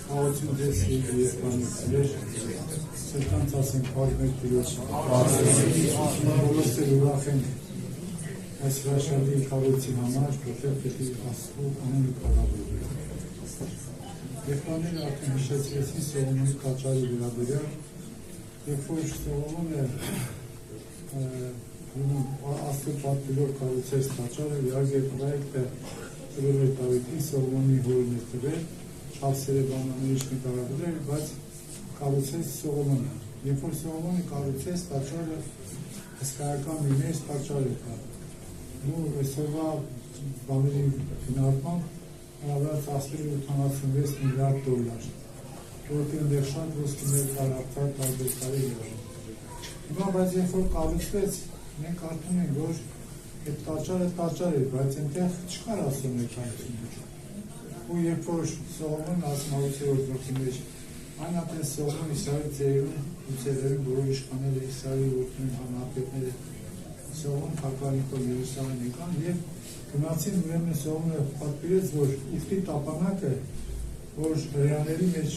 Խաղացին ձեզ երկանիցներ, սրտանց ասենք պարմեր տիրոց, բոլորս էլ ուրախ ենք այս հրաշալի կառույցի համար, որտեղ պետք է Աստծու անունը փառաբանվի։ Եղբայրները արդեն հիշեցրեցին Սողոմոնի տաճարի վերաբերյալ, երբ որ Սողոմոնը Աստծու պատվիրով կառուցեց տաճարը, իհարկե պրոյեկտը տվել էր Դավիթին, Սողոմոնի հորն էր տվել, Շավսերը բանաներից նկարագրել, բայց կառուցեց Սողոմոնը։ Երբ որ Սողոմոնը կառուցեց տաճարը, հսկայական մի մեծ տաճար էր կա։ Ու այսօրվա բաների գնահատմամբ հարավարած 86 միլիարդ դոլար, որտեղ այնտեղ շատ ոսկիներ կար, արդար տարբեր տարի եղավ։ Հիմա բայց երբ որ կառուցվեց, մենք կարդում ենք, որ այդ տաճարը տաճար էր, բայց այնտեղ չկար Աստծո ներկայությունը։ Ու երբ որ Սողոմոնն ասում Աղուցեորդ գլխի մեջ, այն ապեն Սողոմոն Իսրայելի ծերերին բոլոր իշխանները, Իսրայելի որդիներն հանրապետները, Սողոմոն փառքանիկով Երուսաղեմ եկան եւ գնացին ուրեմն Սողոմոնը պատվիրեց, որ ուխտի տապանակը, որ հրեաների մեջ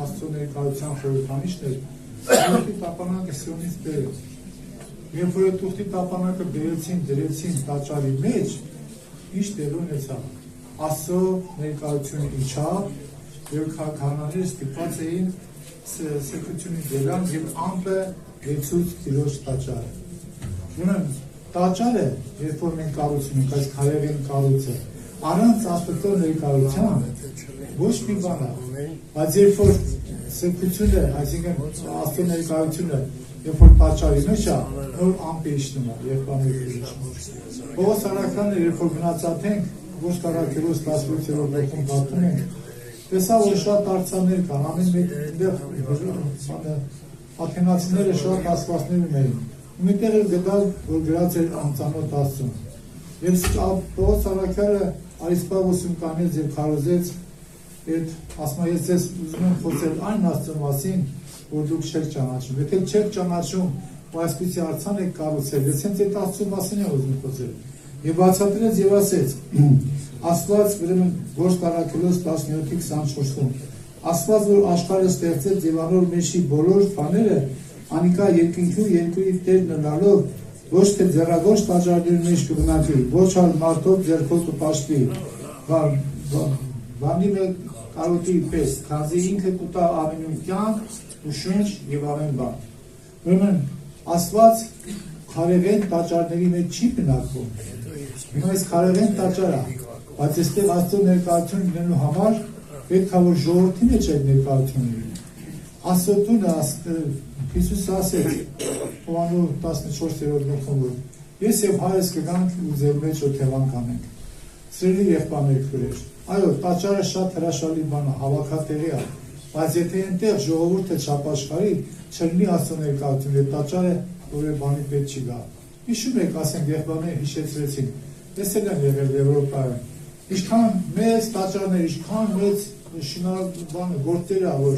Աստծո ներկայության խորհրդանիշն էր, ուխտի տապանակը Սիոնից բերեց։ Երբ որ այդ ուխտի տապանակը բերեցին, դրեցին տաճարի մեջ, ինչ տեղի ունեցավ։ Աստծո ներկայությունը իջավ, եւ քահանաները ստիպված էին սրբությունը դելան եւ ամպը լեցուց Տիրոջ տաճարը։ Ուրեմն տաճարը, երբ որ մենք կառուցում ենք այս քարերին կառույցը, առանց Աստծո ներկայության ոչ մի բան է, բայց երբ որ սրբությունը, այսինքն Աստծո ներկայությունը, երբ որ տաճարի մեջ է, նոր ամպ է իջնում, երբ ամենից Պողոս առաքյալը, երբ որ գնացած ենք, ոչ կարակերոս 18-րդ գլխում պատմում ենք, տեսա, որ շատ արձաններ կան, ամեն մեկտեղ աթենացիները շատ ասվածներ ունեին, ու միտեղ էլ գտալ, որ գրած էր անծանոթ Աստծուն։ Եվ Պողոս առաքյալը Արիսպաղոսում կանեց եւ քարոզեց, այդ ասում ես ձեզ ուզում եմ խոսել այն Աստծո մասին, որ դուք չեք ճանաչում։ Եթե չեք ճանաչում, ու այսպիսի արձան եք կառուցել, ես հենց այդ Աստծո մասին եմ ուզում խոսել։ Եվ բացատրեց եւ ասեց. Աստված ուրեմն Գործ Առաքելոց 17:24-ում Աստված որ աշխարհը ստեղծեց եւ անոր մեջի բոլոր բաները անիկա երկինքու երկրի տեր ննալով ոչ թե ձեռագործ տաճարների մեջ կգնակի, ոչ այլ մարդով ձեռքով կպաշտվի, բանի մեկ կարոտի պես, քանզի ինքը կուտա ամենուն կյանք ու շունչ եւ ամեն բան։ Ուրեմն Աստված քարեղեն տաճարների մեջ չի բնակվում։ Հիմա այս քարեղեն տաճարը, բայց այստեղ Աստծո ներկայություն լինելու համար պետք է որ ժողովրդի մեջ այդ ներկայությունը լինի։ Աստծո տունը Հիսուս ասեց Հովհաննես 14-րդ գլխում, որ ես եւ հայրս կգանք ու ձեր մեջ օթևան կանենք։ Սիրելի եղբայրներ քույրեր, այո, տաճարը շատ հրաշալի բան է, հավաքատեղի է, բայց եթե այնտեղ ժողովուրդը չապաշխարի, չլինի Աստծո ներկայություն, այդ տաճարը որևէ բանի պետք չի գա։ Հիշում եք, ասենք եղբայրները հիշեցրեցին, տեսել եմ եղել Եվրոպայում, ինչքան մեծ տաճարներ, ինչքան մեծ շինարարական գործեր ա, որ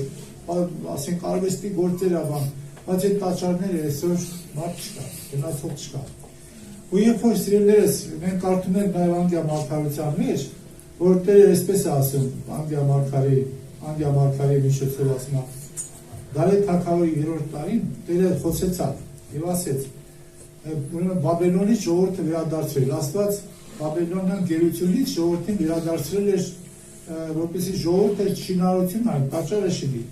ասենք արվեստի գործեր ա, բայց այդ տաճարները այսօր մարդ չկա, գնացող չկա։ Ու երբ որ սիրելիներս մենք կարդում ենք նաև Անգիա մարգարության մեջ, որ Տերը այսպես է ասում, Անգիա մարգարեի միջոցով ասում է, Դարեթ թագավորի 3-րդ տարին Տերը խոսեցավ եւ ասեց, ուրեմն Բաբելոնից ժողովուրդը վերադարձրել, Աստված Բաբելոնյան գերությունից ժողովրդին վերադարձրել էր, որպեսզի ժողովուրդը շինարարություն այն, տաճարը շինի։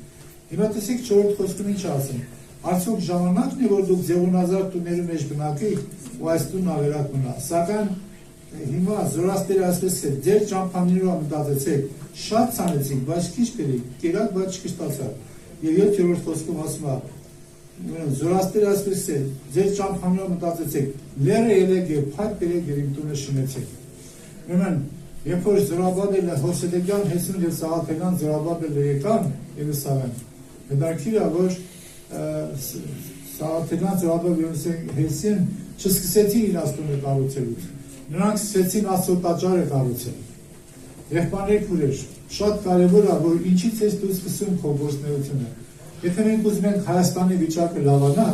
Հիմա տեսեք 4-րդ խոսքում ինչ ասում, արդյոք ժամանակն է, որ դուք ձեղունազարդ տուների մեջ բնակեիք ու այս տունն ավերակ մնա, սակայն հիմա Զորաստերը ասես է, ձեր ճամփաներով մտածեցեք, շատ ցանեցիք, բայց քիչ կերիք, կերակ, բայց չկշտացավ։ Եվ 7-րդ խոսքում ասում է, Զորաստերը ասես է, ձեր ճամփաներով մտածեցեք, լերը ելեք եւ փակ բերեք եւ իմ տունը շինեցեք։ Ուրեմն, երբ որ Զորաբաբելը Հոսեդեկյան, Հեսուն եւ Սաղաթելյան Զորաբաբելը եկան Երուսաղեմ, հետաքրքիր է, որ Սաղաթելյան Զորաբաբելը Հեսին չսկսեցին իր Աստծո կառուցելուց։ Նրանք սկսեցին Աստծո տաճարը կառուցել։ Եղբայրներ քույրեր, շատ կարևոր է, որ ինչից ես դու սկսում քո գործունեությունը։ Եթե մենք ուզում ենք Հայաստանի վիճակը լավանա,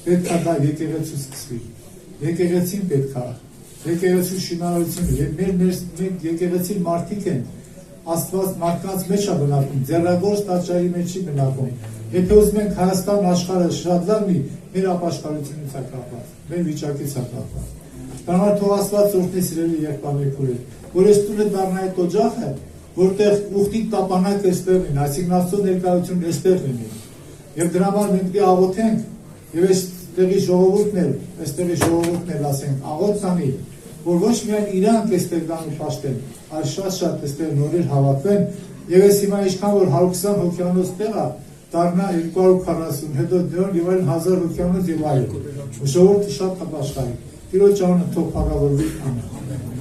պետք է դա եկեղեցու սկսվի։ Եկեղեցին պետք է, եկեղեցու շինարարությունը, եւ մեր եկեղեցի մարդիկ են, Աստված մարդկանց մեջ է բնակվում, ձեռագործ տաճարի մեջ չի բնակվում։ Եթե ուզում ենք Հայաստան աշխարհը շատ լավ լինի, մեր ապաշխարությունից է կապված, մեր վիճակից է կապված։ Դրանով թող Աստված օրհնի սիրելի եղբայրներ քույրեր, որ այս տունը դառնա այդ օջախը, որտեղ ուխտի տապանակը այստեղ լինի, այսինքն Աստծո ներկայությունն այստեղ լինի։ Եվ դրա համար մենք պետք է աղոթենք, եւ այստեղի ժողովուրդն էլ ասենք, աղոթ անի, որ ոչ միայն իրանք այստեղ գան ու պաշտեն, այլ շատ այստեղ նորեր հավաքվեն, եւ այս հիմա ինչքան որ 120 հոգյանոց տեղ է, դառնա 240, հետո դեռ եւ այլ 1000 հոգյանոց եւ այլն։ Ժողովուրդը շատ կապաշխարի։ Տիրոջ անունը թող փառավորվի։ Ամեն։